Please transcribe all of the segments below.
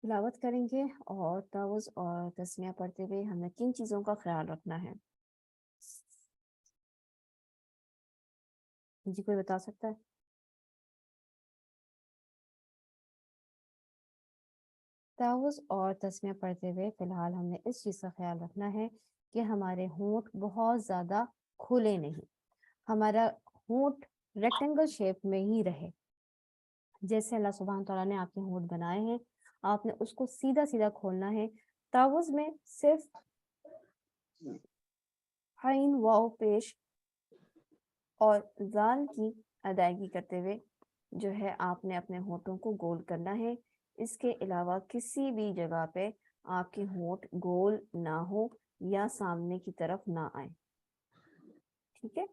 تلاوت کریں گے اور تلفظ اور تسمیہ پڑھتے ہوئے ہمیں کن چیزوں کا خیال رکھنا ہے؟ جی کوئی بتا سکتا ہے؟ تلفظ اور تسمیہ پڑھتے ہوئے فی الحال ہم نے اس چیز کا خیال رکھنا ہے کہ ہمارے ہونٹ بہت زیادہ کھلے نہیں، ہمارا ہونٹ ریکٹینگل شیپ میں ہی رہے. جیسے اللہ سبحانہ تعالیٰ نے آپ کے ہونٹ بنائے ہیں، آپ نے اس کو سیدھا سیدھا کھولنا ہے. تلفظ میں صرف عین واو پیش اور ذال کی ادائیگی کرتے ہوئے جو ہے آپ نے اپنے ہونٹوں کو گول کرنا ہے. اس کے علاوہ کسی بھی جگہ پہ آپ کے ہونٹ گول نہ ہو یا سامنے کی طرف نہ آئے. ٹھیک ہے،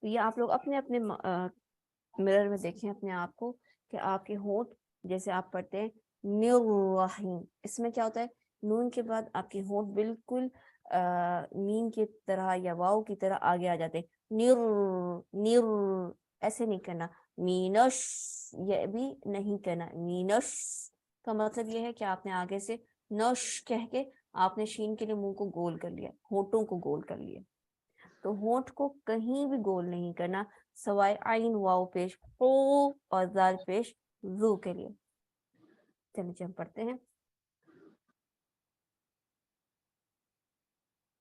تو یہ آپ لوگ اپنے اپنے مرر میں دیکھیں اپنے آپ کو کہ آپ کے ہونٹ جیسے آپ پڑھتے ہیں نررحیم، اس میں کیا ہوتا ہے نون کے بعد آپ کے ہونٹ بالکل میم کی طرح یا واو کی طرح آگے آ جاتے ہیں. نر نر ایسے نہیں کرنا. مینش یہ بھی نہیں کرنا. مینش کا مطلب یہ ہے کہ آپ نے آگے سے نش کہہ کے آپ نے شین کے لیے منہ کو گول کر لیا، ہونٹوں کو گول کر لیا. تو ہونٹ کو کہیں بھی گول نہیں کرنا سوائے عین واو پیش او اور ذال پیش ذو کے لیے. چلیے ہم پڑھتے ہیں.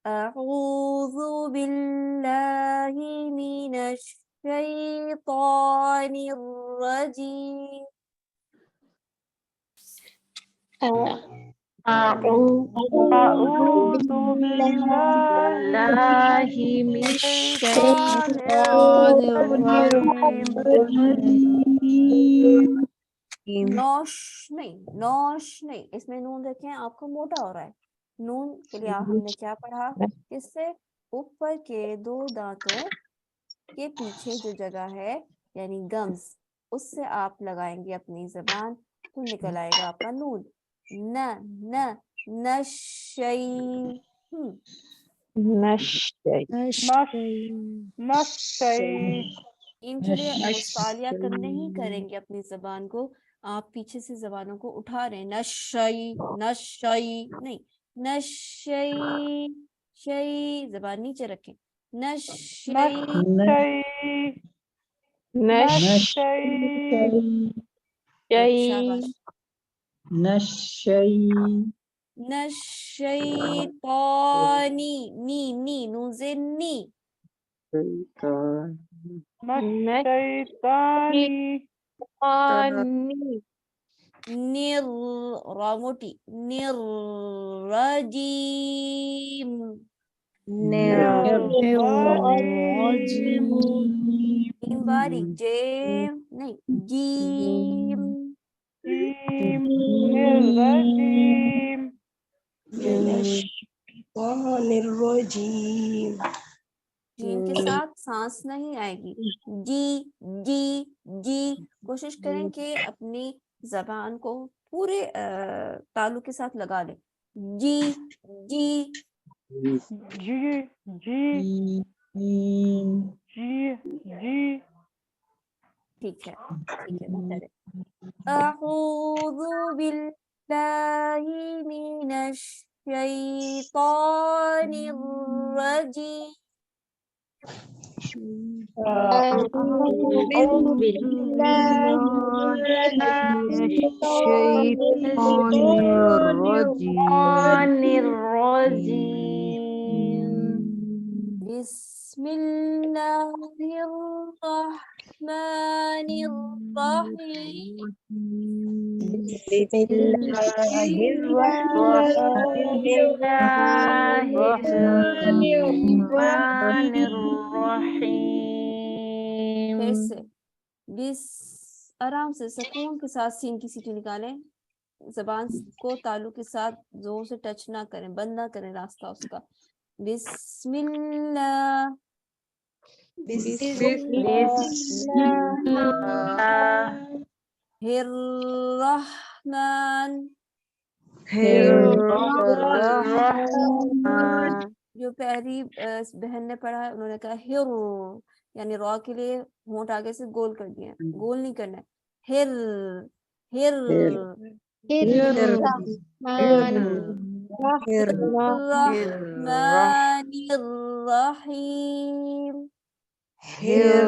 اعوذ باللہ من الشیطان الرجیم. أعوذ بالله من الشيطان الرجيم. نوش نہیں، نوش نہیں، اس میں نون دیکھیں آپ کو موٹا ہو رہا ہے. نون کے لیے ہم نے کیا پڑھا؟ اس سے اوپر کے دو دانتوں کے پیچھے جو جگہ ہے یعنی گمز، اس سے آپ لگائیں گے اپنی زبان تو نکل آئے گا آپ کا نون. نہ نہ نشئی. ان کے لیے مستعلیہ نہیں کریں گے اپنی زبان کو، آپ پیچھے سے زبانوں کو اٹھا رہے ہیں. نشئی نشئی نہیں، نشئی شئی زبان نیچے رکھیں. نشئی شاباش. نشیطانی نی نی نون سے نی. نر را موٹی نر رجیم. جیم باریک جیم نہیں جیم. جیم کے ساتھ سانس نہیں آئے گی. جی جی جی. کوشش کریں کہ اپنی زبان کو پورے تالو کے ساتھ لگا لیں. جی جی. ٹھیک ہے ٹھیک ہے بہتر ہے. اعوذ باللہ من الشیطان الرجیم. بسم اللہ الرحمن الرحیم. پھر سے بس آرام سے سکون کے ساتھ سین کی سیٹی نکالیں. زبان کو تالو کے ساتھ زور سے ٹچ نہ کریں، بند نہ کریں راستہ اس کا. بسم اللہ الرحمن. جو پہلی بہن نے پڑھا انہوں نے کہا ہر، یعنی را کے لیے ہونٹ آگے سے گول کر دیا ہے، گول نہیں کرنا ہے. ہر ہر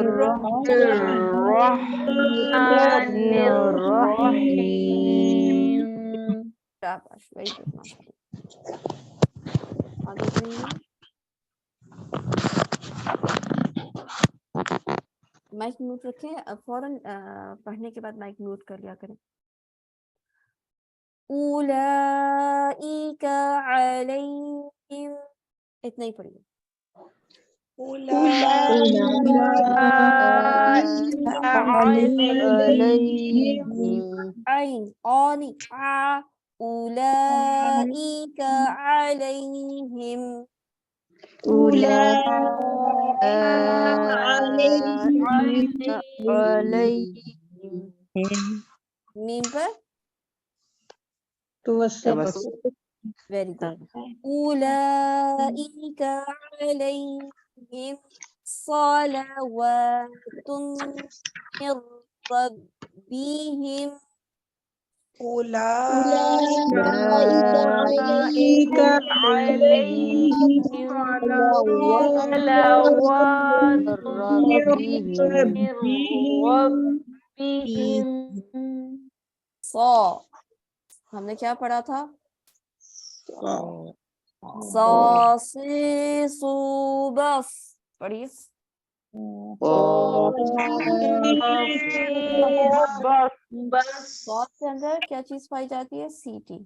الرحمن الرحیم. شاباش، ویری گڈ، ماشاء اللہ. آگے پڑھیے. مائک میوٹ رکھیں، فوراً پڑھنے کے بعد مائک میوٹ کر لیا کریں. اولئک علیہم، اتنا ہی پڑھیے. عین آنی آ، اولئک علیہم. میم پر ویری گڈ. اولئک علیہم صلوات من ربهم. صا، ہم نے کیا پڑھا تھا؟ صا سی صو بس. پڑھیے. صاد کے اندر کیا چیز پائی جاتی ہے؟ C T.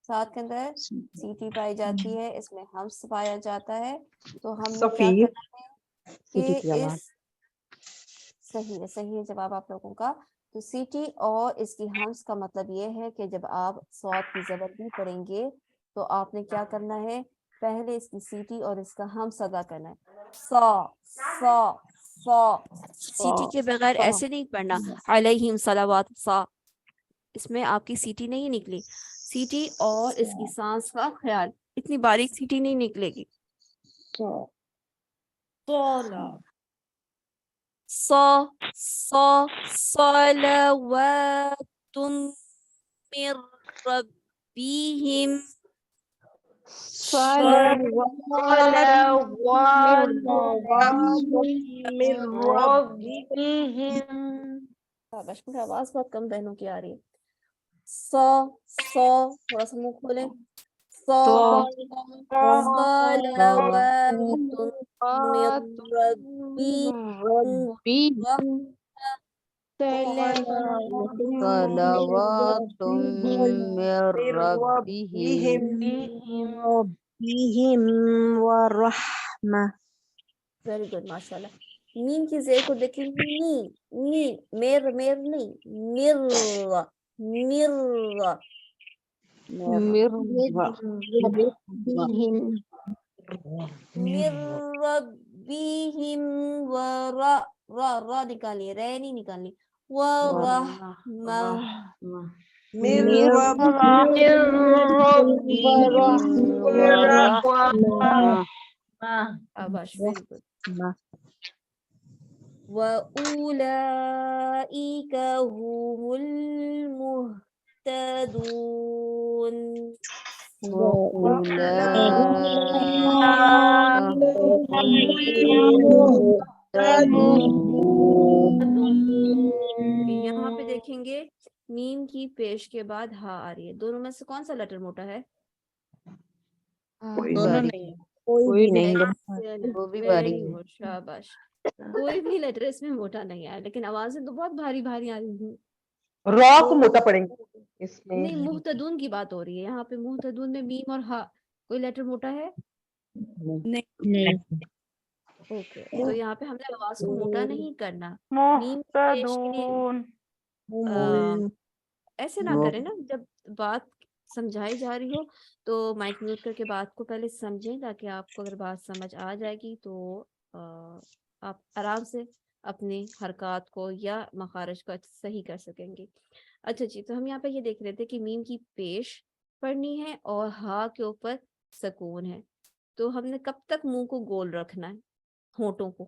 صاد کے اندر سی ٹی پائی جاتی ہے، اس میں ہمس پایا جاتا ہے. تو ہم نے کیا کرنا ہے کہ اس صحیح ہے، صحیح ہے جواب آپ لوگوں کا. تو سی ٹی اور اس کی ہمس کا مطلب یہ ہے کہ جب آپ صاد کی زبر بھی پڑھیں گے تو آپ نے کیا کرنا ہے، پہلے اس کی سی ٹی اور اس کا ہمس ادا کرنا ہے. صا صا صا. سی ٹی کے بغیر ایسے نہیں پڑھنا علیہم صلوات. صا اس میں آپ کی سی ٹی نہیں نکلی. سی ٹی اور اس کی سانس کا خیال، اتنی باریک سی ٹی نہیں نکلے گی. صا صا صلوات من ربهم. مجھے آواز بہت کم بہنوں کی آ رہی ہے. صا صا، تھوڑا سا منہ کھولیں. صا صلوات من ربهم. صلوات من ربهم ورحمة. ویری گڈ، ماشاء اللہ. میم کی زیر کو دیکھیں. نی نی، میر میر نہیں، مر مر. مر ربهم ورا را را نکالیے، رے نہیں نکالنی. ورحمہ. آباش، ویری گڈ. وَأُولَئِكَ هُمُ الْمُهْتَدُونَ. یہاں پہ دیکھیں گے میم کی پیش کے بعد ہا آ رہی ہے. دونوں میں سے کون سا لیٹر موٹا ہے؟ دونوں نہیں، کوئی نہیں، ویری گڈ، شاباش. کوئی بھی لیٹر اس میں موٹا نہیں آیا، لیکن آوازیں تو بہت بھاری بھاری آ رہی ہیں. را کو موٹا پڑیں گے اس میں. نہیں، محتدون کی بات ہو رہی ہے یہاں پہ. محتدون میں میم اور ہا، کوئی لیٹر موٹا ہے؟ نہیں. اوکے، تو یہاں پہ ہم نے آواز کو موٹا نہیں کرنا. میم کی پیش کے لیے ایسے نہ کریں نا، جب بات سمجھائی جا رہی ہو تو مائک میوٹ کر کے بات کو پہلے سمجھیں، تاکہ آپ کو اگر بات سمجھ آ جائے گی تو آپ آرام سے اپنی حرکات کو یا مخارج کو صحیح کر سکیں گے. اچھا جی، تو ہم یہاں پہ یہ دیکھ رہے تھے کہ میم کی پیش پڑھنی ہے اور ہا کے اوپر سکون ہے. تو ہم نے کب تک منہ کو گول رکھنا ہے، ہونٹوں کو؟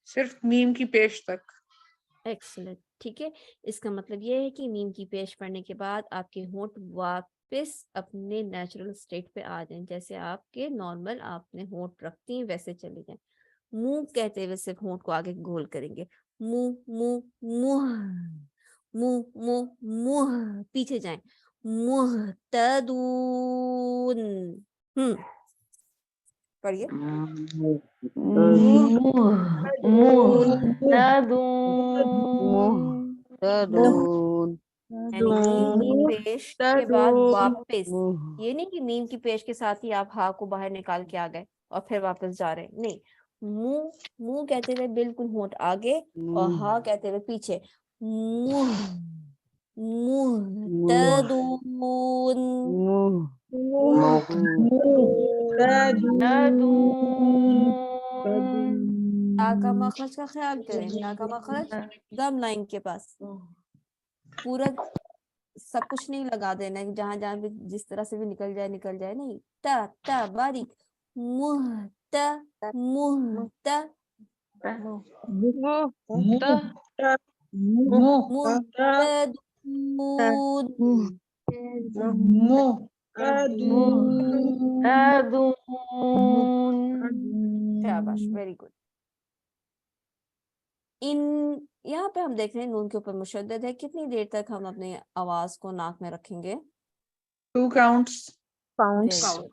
صرف میم کی پیش تک. ایکسلنٹ. ٹھیک ہے, اس کا مطلب یہ ہے کہ میم کی پیش پڑھنے کے بعد آپ کے ہونٹ واپس اپنے نیچرل اسٹیٹ پہ آ جائیں, جیسے آپ کے نارمل آپ نے ہونٹ رکھتی ہیں ویسے چلے جائیں. منہ کہتے ہوئے صرف ہونٹ کو آگے گول کریں گے, منہ منہ منہ منہ منہ منہ, پیچھے جائیں, محتدون. پڑھیے. مهتدون یعنی میم کی پیش کے بعد واپس, یہ نہیں کہ میم کی پیش کے ساتھ ہی آپ ہا کو باہر نکال کے آ گئے اور پھر واپس جا رہے ہیں, نہیں. منہ منہ کہتے ہوئے بالکل ہونٹ آگے اور ہا کہتے ہوئے پیچھے. محتدون. تا کا مخرج کا خیال کریں, تا کا مخرج گم لائن کے پاس, پورا سب کچھ نہیں لگا دینا, جہاں جہاں بھی جس طرح سے بھی نکل جائے نہیں. تا تا باریک, محت محت شاباش, ویری گڈ. ان یہاں پہ ہم دیکھ رہے ہیں نون کے اوپر مشدد ہے. کتنی دیر تک ہم اپنی آواز کو ناک میں رکھیں گے؟ 2 counts. Very good.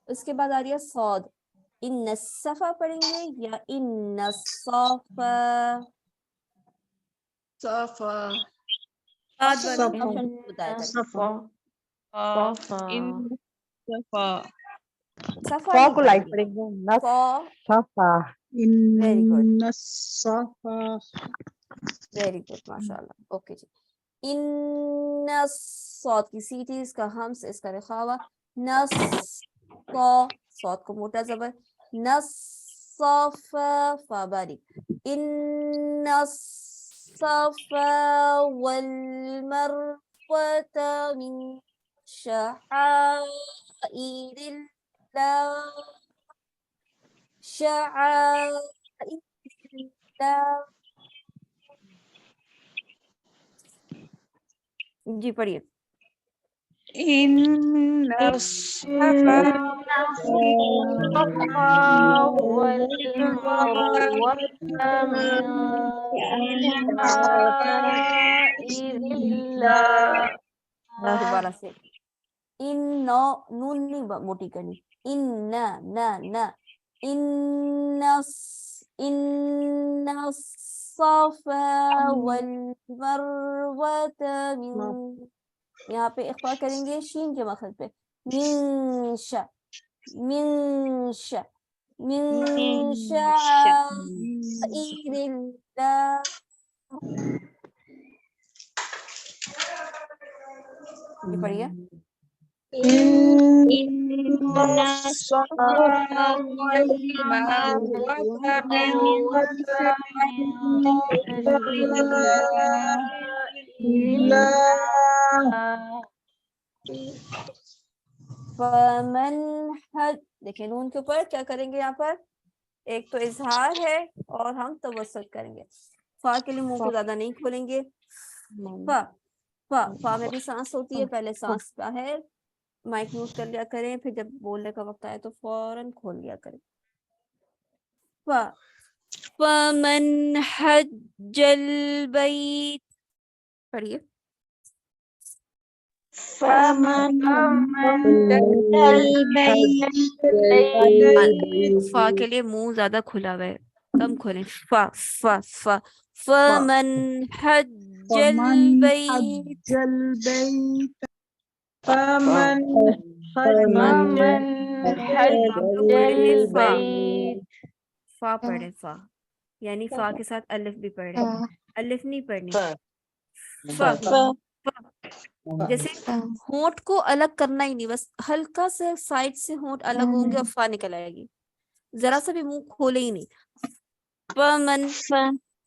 اس کے بعد آ رہی ہے صاد. ان الصفا پڑھیں گے یا ان الصفا؟ صفا. آپشن بتایا کریں. صفا. صفا فا نہیں کو لائٹ پڑھیں پڑیں گے. گے, صفا. ویری گڈ, الصفا. ویری گڈ, ماشاء اللہ. اوکے جی. ان الصاد کی سیٹی, اس کا ہمس, اس کا رخاوہ. نص صاد کو موٹا زبر. نصفا فا باریک. ان الصفا والمروة من شعائر الله. شعائر الله. جی پڑھیے. ان الصفا دوبارہ سے. ان نون نہیں موٹی کرنی. ان نہ ان الصفا والمروة من, یہاں پہ اخفا کریں گے شین کے مخرج پہ. من شعائر اللہ. یہ پڑھیے. فمن حج, دیکھیں نون کے اوپر کیا کریں گے, یہاں پر ایک تو اظہار ہے اور ہم توسط کریں گے. فا کے لیے منہ کو زیادہ نہیں کھولیں گے. فا فا فا میں بھی سانس ہوتی ہے, پہلے سانس باہر, مائک میوٹ کر لیا کریں, پھر جب بولنے کا وقت آئے تو فوراً کھول لیا کریں. فا فمن حج البیت, پڑھیے. فا کے لیے منہ زیادہ کھلا ہوا ہے, کم کھولیں. فا فا فا فمن حج البیت. فا پڑھیں, فا یعنی فا کے ساتھ الف بھی پڑھیں, الف نہیں پڑھنی. فا جیسے ہونٹ کو الگ کرنا ہی نہیں, بس ہلکا سے سائڈ سے ہونٹ الگ ہوں گے اور فا نکل آئے گی, ذرا سا بھی منہ کھولے ہی نہیں. فمن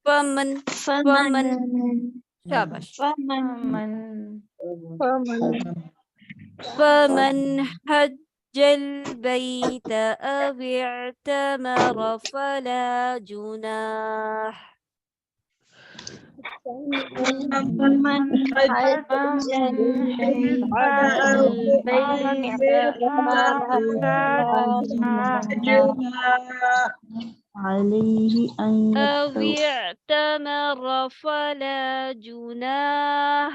فمن فمن, شاباش. فمن حج البيت أو اعتمر فلا جناح. من حج البيت عليه أن أو اعتمر فلا جناح.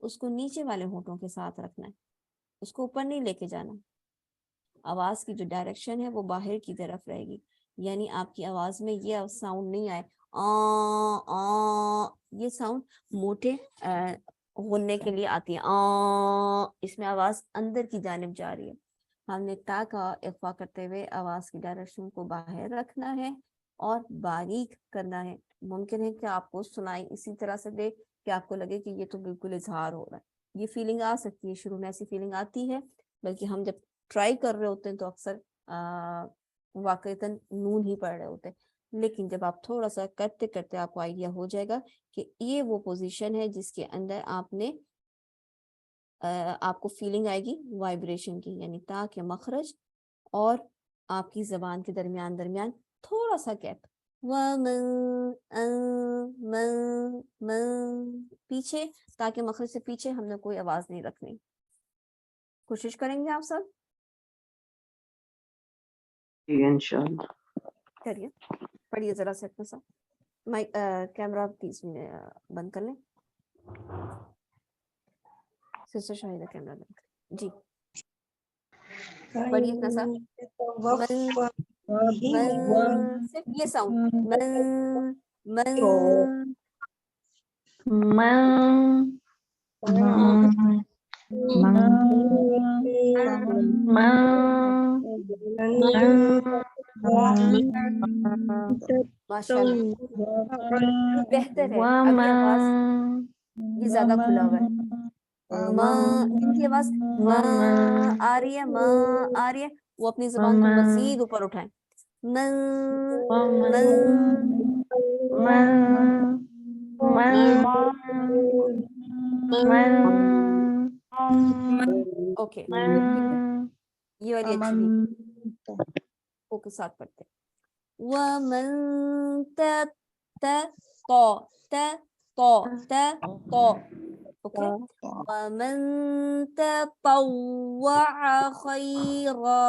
اس کو نیچے والے ہونٹوں کے ساتھ رکھنا ہے، اس کو اوپر نہیں لے کے جانا. آواز کی جو ڈائریکشن ہے وہ باہر کی طرف رہے گی، یعنی آپ کی آواز میں یہ ساؤنڈ نہیں آئے یہ ساؤنڈ موٹے غننے کے لیے آتی ہے. اس میں آواز اندر کی جانب جا رہی ہے. ہم نے تا کا اخفا کرتے ہوئے آواز کی ڈائریکشن کو باہر رکھنا ہے اور باریک کرنا ہے. ممکن ہے کہ آپ کو سنائی اسی طرح سے دے کہ آپ کو لگے کہ یہ تو بالکل اظہار ہو رہا ہے. یہ فیلنگ آ سکتی ہے، شروع میں ایسی فیلنگ آتی ہے، بلکہ ہم جب ٹرائی کر رہے ہوتے ہیں تو اکثر واقعتاً نون ہی پڑھ رہے ہوتے ہیں. لیکن جب آپ تھوڑا سا کرتے کرتے آپ کو آئیڈیا ہو جائے گا کہ یہ وہ پوزیشن ہے جس کے اندر آپ کو فیلنگ آئے گی وائبریشن کی، یعنی تا کے مخرج اور آپ کی زبان کے درمیان تھوڑا سا گیپ، پیچھے، تاکہ مخرج سے پیچھے ہم نے کوئی آواز نہیں رکھنی. کوشش کریں گے آپ سب؟ انشاءاللہ. کریے، پڑھیے ذرا سے اپنا سا. کیمرہ پلیز بند کر لیں. سسٹر شاہدہ کیمرہ بند کر جی. پڑھیے اپنا سا. صرف یہ ساؤنڈ ماشاء اللہ بہتر ہے. ابھی آواز یہ زیادہ کھلا ہوا ہے. ان کی آواز آ رہی ہے، آ رہی ہے، وہ اپنی زبان کو مزید اوپر اٹھائیں. اوکے، یہ والی اچھی تھی. او کے ساتھ پڑھتے. وَمَن اوکے. وَمَن تَطَوَّعَ خَيْرًا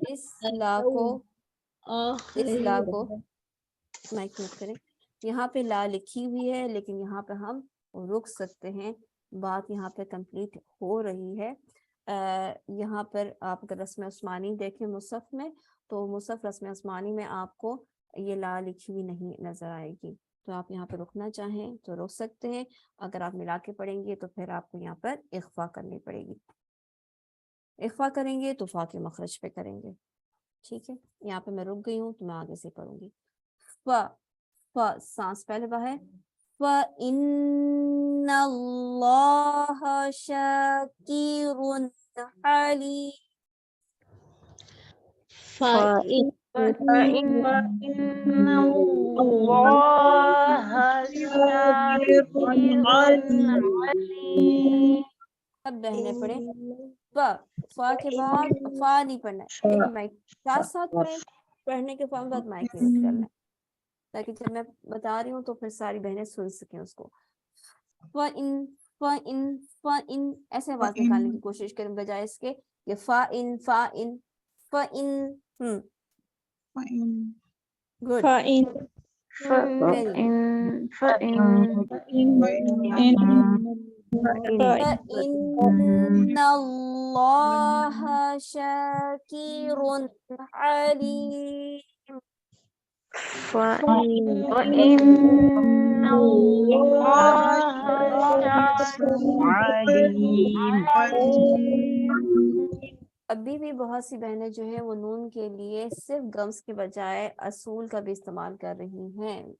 اس لا کو مائک میوٹ کریں. یہاں پہ لا لکھی ہوئی ہے لیکن یہاں پہ ہم رک سکتے ہیں، بات یہاں پہ کمپلیٹ ہو رہی ہے. یہاں پر آپ اگر رسم عثمانی دیکھیں مصحف میں، تو مصحف رسم عثمانی میں آپ کو یہ لا لکھی ہوئی نہیں نظر آئے گی. تو آپ یہاں پہ رکنا چاہیں تو رک سکتے ہیں، اگر آپ ملا کے پڑھیں گے تو پھر آپ کو یہاں پر اخفا کرنی پڑے گی. اخفا کریں گے تو فا کے مخرج پہ کریں گے. ٹھیک ہے، یہاں پہ میں رک گئی ہوں تو میں آگے سے پڑھوں گی. سانس پہلے باہر. وَإِنَّ اللَّهَ شَاكِرٌ عَلِيمٌ. اب بہنیں پڑھیں. فا کے بعد فا نہیں پڑھنا ہے، ایک مائک ساتھ ساتھ پڑھیں. پڑھنے کے بعد مائک میوٹ کرنا ہے تاکہ جب میں بتا رہی ہوں تو پھر ساری بہنیں سن سکیں اس کو. فَإِن ایسے آواز نکالنے کی کوشش کریں بجائے اس کے یہ فَإِن گڈ. فَإِنَّ اللَّهَ شَاكِرٌ عَلِيمٌ. ابھی بھی بہت سی بہنیں جو ہیں وہ نون کے لیے صرف گمس کے بجائے اصول کا بھی استعمال کر رہی ہیں،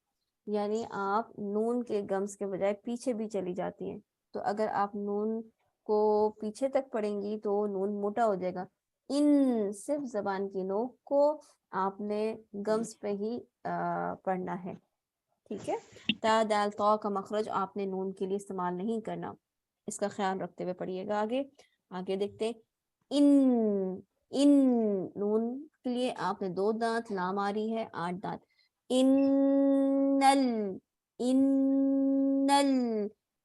یعنی آپ نون کے گمس کے بجائے پیچھے بھی چلی جاتی ہیں. تو اگر آپ نون کو پیچھے تک پڑھیں گی تو نون موٹا ہو جائے گا. ان صرف زبان کی نوک کو آپ نے گمس پہ ہی پڑھنا ہے. ٹھیک ہے، تا دال طا کا مخرج آپ نے نون کے لیے استعمال نہیں کرنا، اس کا خیال رکھتے ہوئے پڑھیے گا. آگے دیکھتے. ان نون کے لیے آپ نے 2 دانت، لام آ رہی ہے 8 دانت.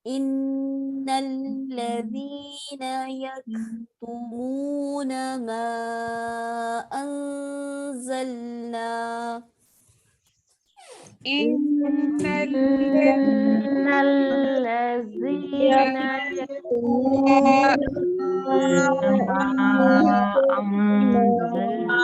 إن الذين يكتمون ما أنزلنا إن الذين يكتمون ما أنزلنا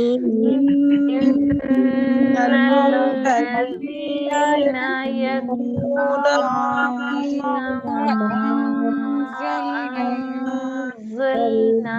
إن الذين يكتمون ما أنزلنا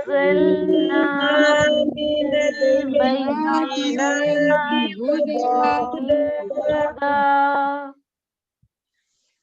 أنزلنا من البينات والهدى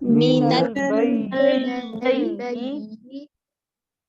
من البينات البينات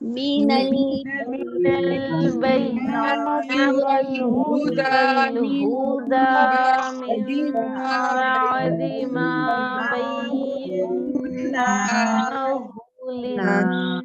من البينات والهدى من بعد ما بيناه للناس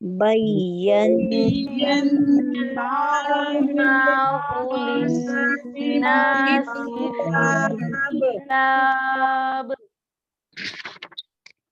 بيناه للناس في الكتاب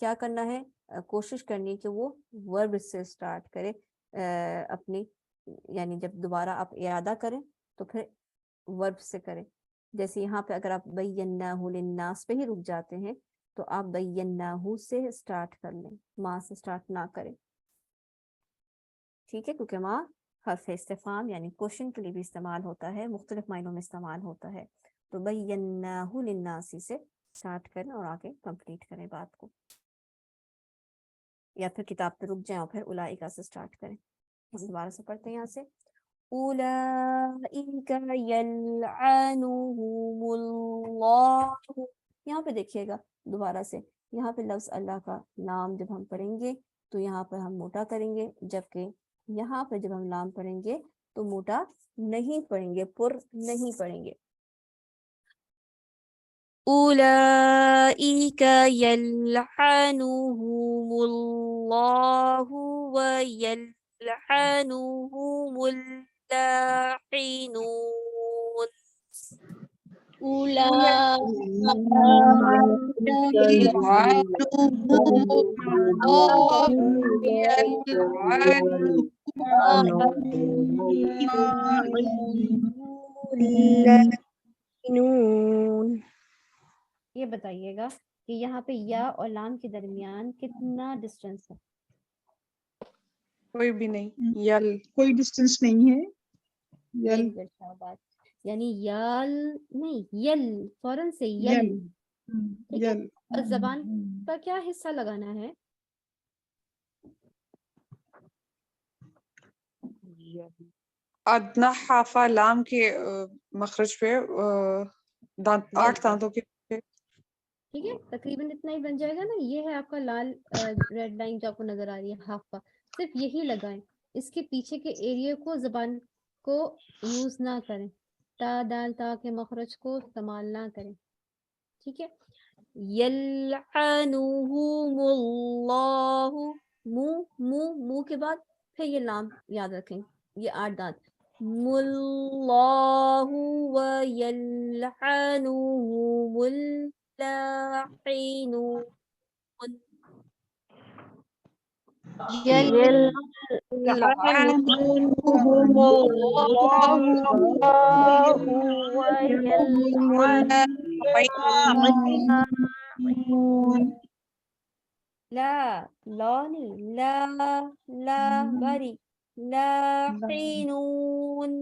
کیا کرنا ہے؟ کوشش کرنی ہے کہ وہ ورب سے سٹارٹ کرے اپنی، یعنی جب دوبارہ آپ ارادہ کریں تو پھر ورب سے کریں. جیسے یہاں پہ اگر آپ بیناہ للناس پہ ہی رک جاتے ہیں تو آپ بیناہ سے سٹارٹ کر لیں، ماں سے سٹارٹ نہ کریں. ٹھیک ہے، کیونکہ ماں حرف استفہام یعنی کوشچن کے لیے بھی استعمال ہوتا ہے، مختلف معنوں میں استعمال ہوتا ہے. تو بیناہ للناس سے سٹارٹ کریں اور آگے کمپلیٹ کریں بات کو، یا پھر کتاب پہ رک جائیں اور پھر اولئک سے سٹارٹ کریں. دوبارہ سے پڑھتے ہیں یہاں سے. اولئک یلعنہم اللہ. یہاں پہ دیکھیے گا دوبارہ سے، یہاں پہ لفظ اللہ کا نام جب ہم پڑھیں گے تو یہاں پر ہم موٹا کریں گے، جبکہ یہاں پہ جب ہم نام پڑھیں گے تو موٹا نہیں پڑھیں گے، پر نہیں پڑھیں گے. اولئک یلعنہم اللہ ویلعنہم اللاعنون. یہ بتائیے گا کہ یہاں پہ یا اور لام کے درمیان کتنا ڈسٹینس ہے؟ کوئی بھی نہیں. یل کوئی ڈسٹینس نہیں ہے. یل ایک گڈ شاباش. یعنی یال نہیں، یل، فوراً سے یل. یل ٹھیک ہے، یل اور زبان کا کیا حصہ لگانا ہے؟ ادنا حافہ لام کے مخرج پہ دانت 8 دانتوں کے. ٹھیک ہے، تقریباً اتنا ہی بن جائے گا نا. یہ ہے آپ کا لال ریڈ لائن جو آپ کو نظر آ رہی ہے ہاف، صرف یہی لگائیں. اس کے پیچھے کے ایریا کو زبان کو یوز نہ کریں، تا دال تا کے مخرج کو استعمال نہ کریں. ٹھیک ہے، یلعنہم اللہ، منہ کے بعد پھر یہ لام یاد رکھیں، یہ 8 دانت. اللہ ویلعنہم اللاعنون. لا لا نہیں، لا باری، لاعنون.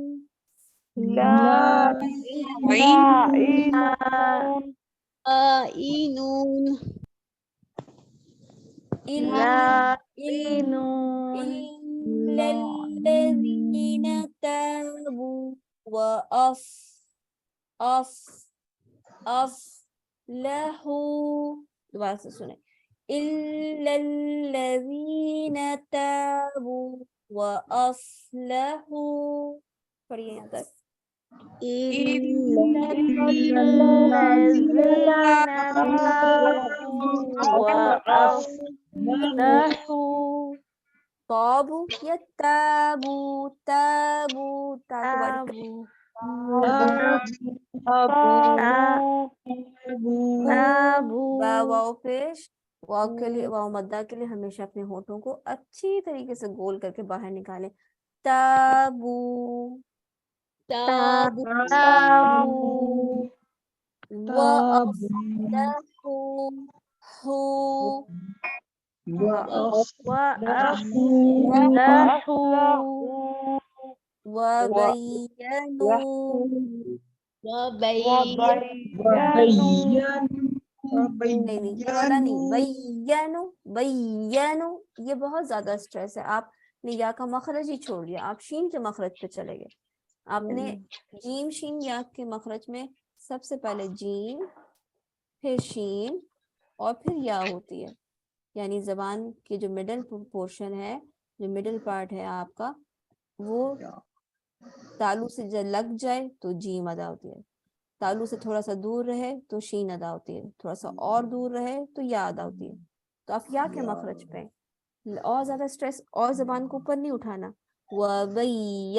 إلا الذين تابوا أصلحوا. دوبارہ سے سنیں. إلا الذين تابوا وأصلحوا. پڑھیے یہاں تک. تابو یا تابو؟ تابو واو پیش. واو کے لیے، واو مدہ کے لیے ہمیشہ اپنے ہونٹوں کو اچھی طریقے سے گول کر کے باہر نکالیں. تابو وَأَصْلَحُوا نہیں یہ والا نہیں، بینو. یہ بہت زیادہ اسٹریس ہے، آپ نے یا کا مخرج ہی چھوڑ دیا، آپ شین کے مخرج پہ چلے گئے. آپ نے جیم شین یا کے مخرج میں سب سے پہلے جیم، پھر شین اور پھر یا ہوتی ہے. یعنی زبان کی جو مڈل پورشن ہے، جو مڈل پارٹ ہے آپ کا، وہ تالو سے جب لگ جائے تو جیم ادا ہوتی ہے، تالو سے تھوڑا سا دور رہے تو شین ادا ہوتی ہے، تھوڑا سا اور دور رہے تو یا ادا ہوتی ہے. تو آپ یا کے مخرج پہ اور زیادہ اسٹریس اور زبان کو اوپر نہیں اٹھانا. وَبَيَّنُوا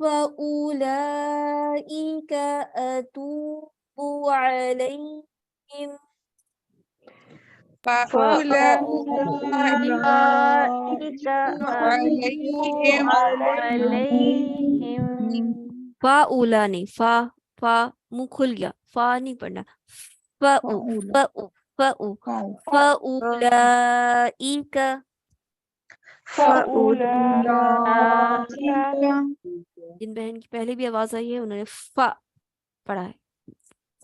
وَأُولَئِكَ أَتُوبُ عَلَيْهِمْ فأولئك عليهم فا اولا نہیں فا منہ کھل گیا فا نہیں پڑھنا فَأُولَئِكَ جن بہن کی پہلے بھی آواز آئی ہے انہوں نے فا پڑھا ہے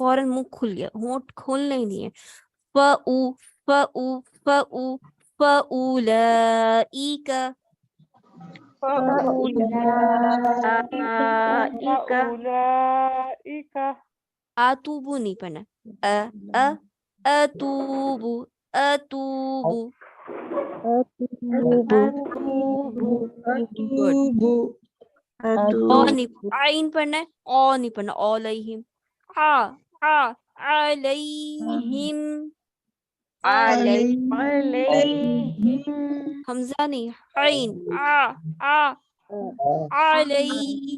فوراً منہ کھل گیا ہونٹ کھولنا ہی نہیں ہے فَأُولَئِكَ آتوبو نہیں پڑھنا اتوبو آئین پڑھنا ہے او نہیں پڑھنا علیہم علیہم حمزہ نہیں عین علیہم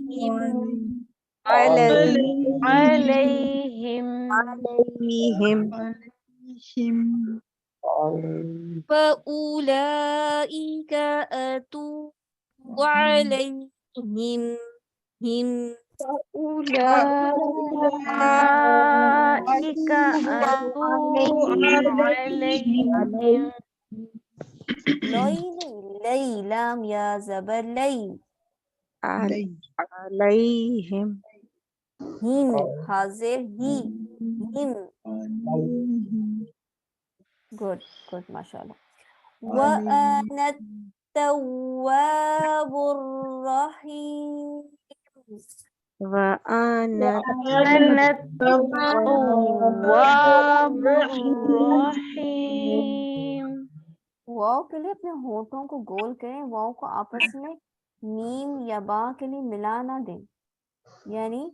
فَأُولَئِكَ أَتُوبُ عَلَيْهِمْ لوئی نہیں لئی لام یا زبر لئی علیہم ہم حاضر ہی ہم گڈ گڈ ماشاءاللہ وَأَنَا التَّوَّابُ الرَّحِيمُ وَأَنَا واو کے لیے اپنے ہونٹوں کو گول کریں واو کو آپس میں میم یا با کے لیے ملا نہ دیں یعنی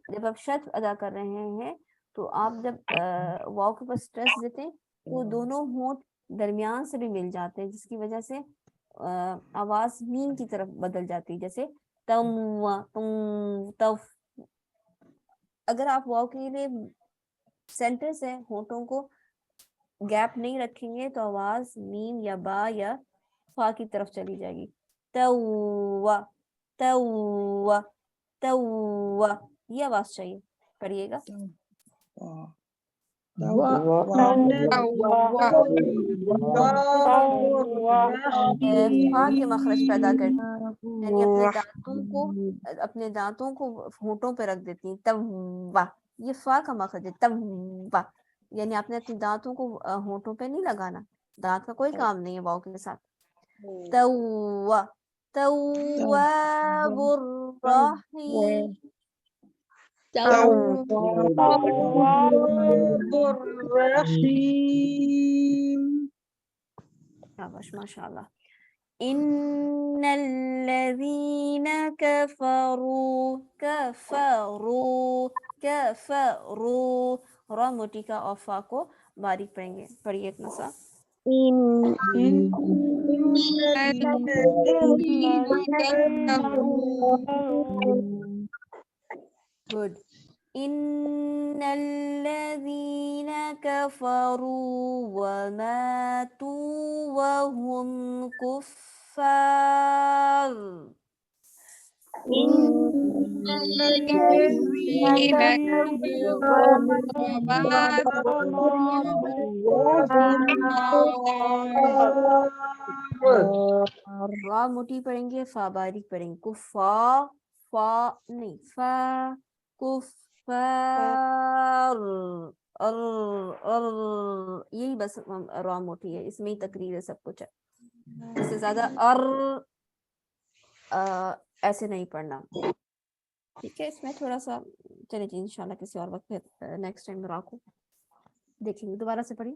جب آپ شد ادا کر رہے ہیں تو آپ جب واو کے اوپر سٹریس دیتے ہیں تو دونوں ہونٹ درمیان سے بھی مل جاتے ہیں جس کی وجہ سے آواز میم کی طرف بدل جاتی ہے جیسے اگر آپ واو کے لیے سینٹر سے ہونٹوں کو گیپ نہیں رکھیں گے تو آواز میم یا با یا فا کی طرف چلی جائے گی یہ آواز چاہیے پڑھیے گا فا کے مخرج پیدا کرتی یعنی اپنے دانتوں کو ہونٹوں پہ رکھ دیتی ہیں توا یہ فا کا مخرج ہے توا یعنی آپ نے اپنے دانتوں کو ہونٹوں پہ نہیں لگانا دانت کا کوئی کام نہیں ہے واو کے ساتھ تواب الرحیم شاباش ماشاءاللہ ان الذين كفروا را موٹی کا اور فا کو باریک پڑھیں گے پڑھیے اتنا سا گڈ ان الذين كفروا وماتوا وهم كفار را موٹی پڑھیں گے فا باریک پڑھیں گے کفا فا نہیں فا کفار یہی بس را موٹی ہے اس میں ہی تقریر ہے سب کچھ ہے اس سے زیادہ ایسے نہیں پڑھنا ٹھیک ہے اس میں تھوڑا سا چلے جی انشاءاللہ کسی اور وقت نیکسٹ ٹائم را کو دیکھیں گے دوبارہ سے پڑھی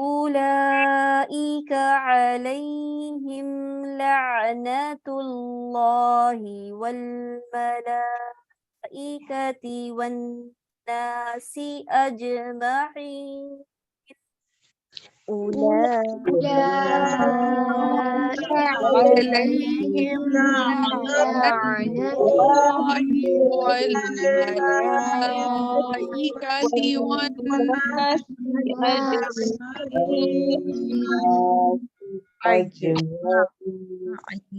أولئك عليهم لعنة الله والملائكة والناس أجمعين. عليهم لعنة الله والملائكة والناس